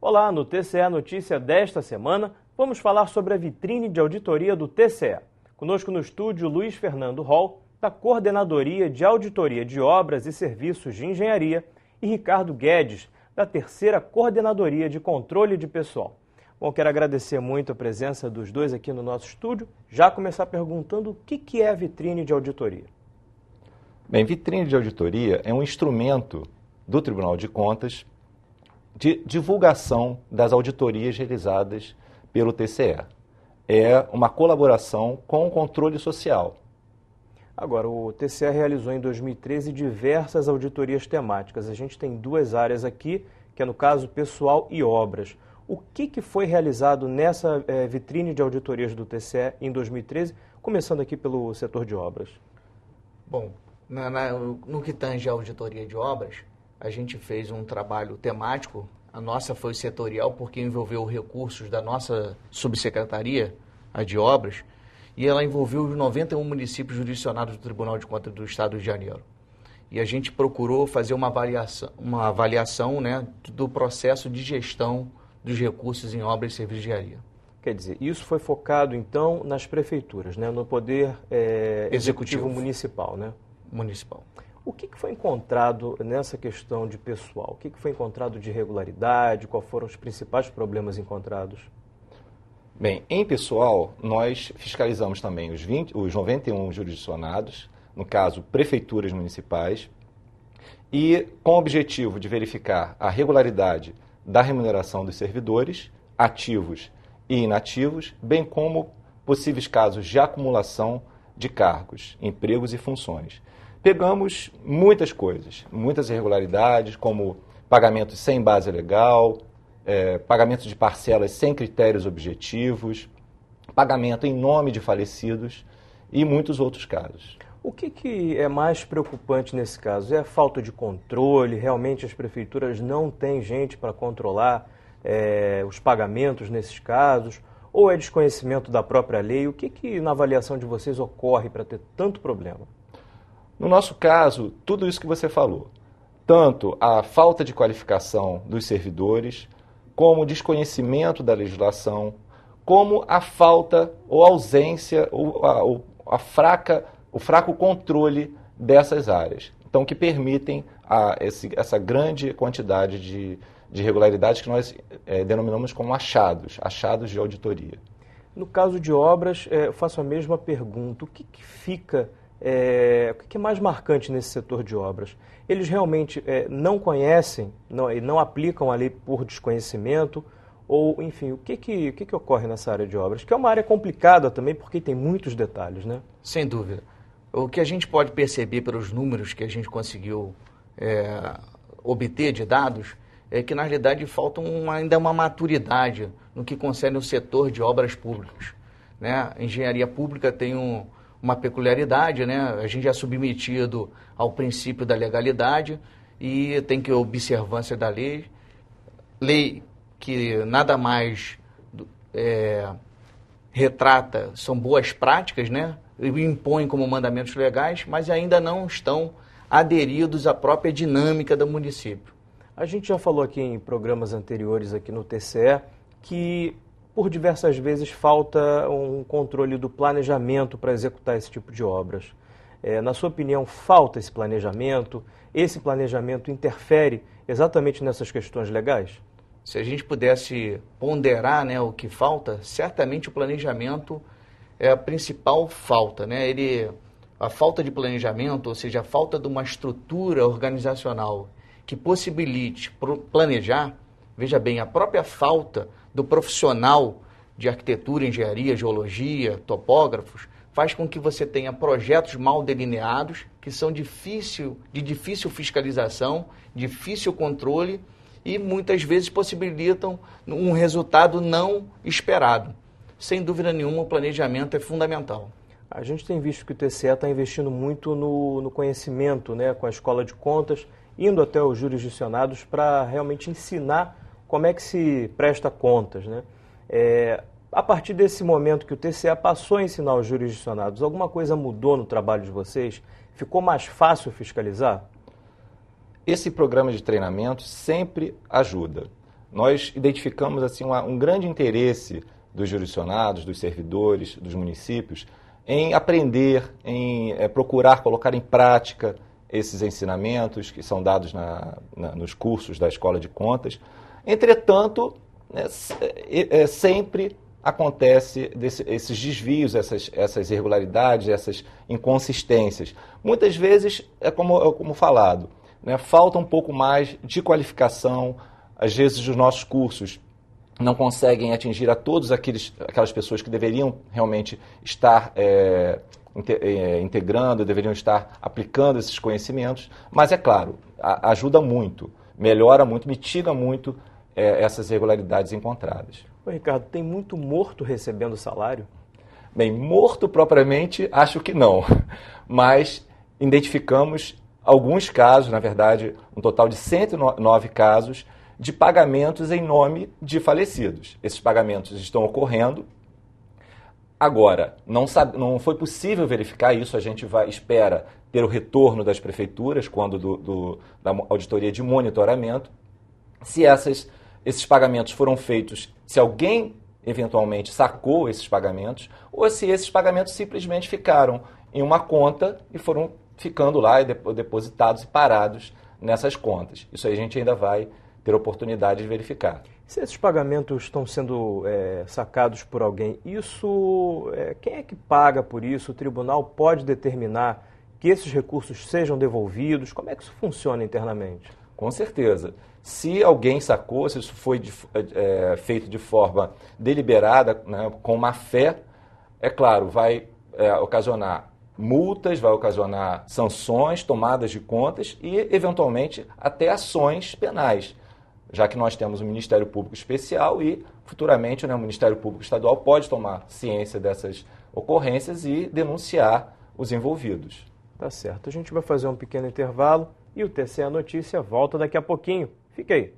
Olá, no TCE Notícia desta semana, vamos falar sobre a vitrine de auditoria do TCE. Conosco no estúdio, Luiz Fernando Hall, da Coordenadoria de Auditoria de Obras e Serviços de Engenharia, e Ricardo Guedes, da Terceira Coordenadoria de Controle de Pessoal. Bom, quero agradecer muito a presença dos dois aqui no nosso estúdio. Já começar perguntando o que é a vitrine de auditoria. Bem, vitrine de auditoria é um instrumento do Tribunal de Contas de divulgação das auditorias realizadas pelo TCE. É uma colaboração com o controle social. Agora, o TCE realizou em 2013 diversas auditorias temáticas. A gente tem duas áreas aqui, que é no caso pessoal e obras. O que foi realizado nessa vitrine de auditorias do TCE em 2013, começando aqui pelo setor de obras? Bom, no que tange a auditoria de obras, a gente fez um trabalho temático. A nossa foi setorial porque envolveu recursos da nossa subsecretaria, a de obras, e ela envolveu os 91 municípios jurisdicionados do Tribunal de Contas do Estado do Rio de Janeiro. E a gente procurou fazer uma avaliação, né, do processo de gestão dos recursos em obras e serviços de engenharia. Quer dizer, isso foi focado, então, nas prefeituras, né, no poder executivo municipal, né? Municipal. O que foi encontrado nessa questão de pessoal? O que foi encontrado de irregularidade? Quais foram os principais problemas encontrados? Bem, em pessoal, nós fiscalizamos também os 91 jurisdicionados, no caso, prefeituras municipais, e com o objetivo de verificar a regularidade da remuneração dos servidores, ativos e inativos, bem como possíveis casos de acumulação de cargos, empregos e funções. Pegamos muitas coisas, muitas irregularidades, como pagamentos sem base legal, pagamentos de parcelas sem critérios objetivos, pagamento em nome de falecidos e muitos outros casos. O que é mais preocupante nesse caso? É a falta de controle? Realmente as prefeituras não têm gente para controlar os pagamentos nesses casos? Ou é desconhecimento da própria lei? O que na avaliação de vocês ocorre para ter tanto problema? No nosso caso, tudo isso que você falou, tanto a falta de qualificação dos servidores, como o desconhecimento da legislação, como a falta ou ausência, ou o fraco controle dessas áreas. Então, que permitem essa grande quantidade de irregularidades que nós denominamos como achados de auditoria. No caso de obras, eu faço a mesma pergunta. O que fica... o que é mais marcante nesse setor de obras? Eles realmente não conhecem, não aplicam a lei por desconhecimento? Ou, enfim, o que ocorre nessa área de obras? Que é uma área complicada também, porque tem muitos detalhes, né? Sem dúvida. O que a gente pode perceber pelos números que a gente conseguiu obter de dados é que, na realidade, falta ainda uma maturidade no que concerne o setor de obras públicas, né? A engenharia pública tem uma peculiaridade, né? A gente é submetido ao princípio da legalidade e tem que observância da lei que nada mais retrata, são boas práticas, né? E impõem como mandamentos legais, mas ainda não estão aderidos à própria dinâmica do município. A gente já falou aqui em programas anteriores aqui no TCE que por diversas vezes falta um controle do planejamento para executar esse tipo de obras. Na sua opinião, falta esse planejamento? Esse planejamento interfere exatamente nessas questões legais? Se a gente pudesse ponderar, né, o que falta, certamente o planejamento é a principal falta, né? A falta de planejamento, ou seja, a falta de uma estrutura organizacional que possibilite planejar, veja bem, a própria falta do profissional de arquitetura, engenharia, geologia, topógrafos, faz com que você tenha projetos mal delineados, que são de difícil fiscalização, difícil controle e muitas vezes possibilitam um resultado não esperado. Sem dúvida nenhuma, o planejamento é fundamental. A gente tem visto que o TCE está investindo muito no conhecimento, né, com a escola de contas, indo até os jurisdicionados para realmente ensinar como é que se presta contas, né? A partir desse momento que o TCE passou a ensinar os jurisdicionados, alguma coisa mudou no trabalho de vocês? Ficou mais fácil fiscalizar? Esse programa de treinamento sempre ajuda. nós identificamos assim, um grande interesse dos jurisdicionados, dos servidores, dos municípios, em aprender, em procurar colocar em prática esses ensinamentos que são dados nos cursos da Escola de Contas. Entretanto, sempre acontece esses desvios, essas irregularidades, essas inconsistências. Muitas vezes, como falado, né, falta um pouco mais de qualificação. Às vezes os nossos cursos não conseguem atingir a todas aquelas pessoas que deveriam realmente estar integrando, deveriam estar aplicando esses conhecimentos, mas é claro, ajuda muito, melhora muito, mitiga muito essas irregularidades encontradas. Ô, Ricardo, tem muito morto recebendo salário? Bem, morto propriamente, acho que não, mas identificamos alguns casos, na verdade, um total de 109 casos, de pagamentos em nome de falecidos. Esses pagamentos estão ocorrendo. Agora, não foi possível verificar isso, a gente espera ter o retorno das prefeituras, quando da auditoria de monitoramento, se esses pagamentos foram feitos, se alguém eventualmente sacou esses pagamentos, ou se esses pagamentos simplesmente ficaram em uma conta e foram ficando lá depositados e parados nessas contas. Isso aí a gente ainda vai ter oportunidade de verificar. Se esses pagamentos estão sendo sacados por alguém, quem é que paga por isso? O tribunal pode determinar que esses recursos sejam devolvidos? Como é que isso funciona internamente? Com certeza. Se alguém sacou, se isso foi feito de forma deliberada, né, com má fé, é claro, vai ocasionar multas, vai ocasionar sanções, tomadas de contas e, eventualmente, até ações penais, já que nós temos um Ministério Público Especial e, futuramente, o Ministério Público Estadual pode tomar ciência dessas ocorrências e denunciar os envolvidos. Tá certo. A gente vai fazer um pequeno intervalo e o TCE Notícia volta daqui a pouquinho. Fique aí.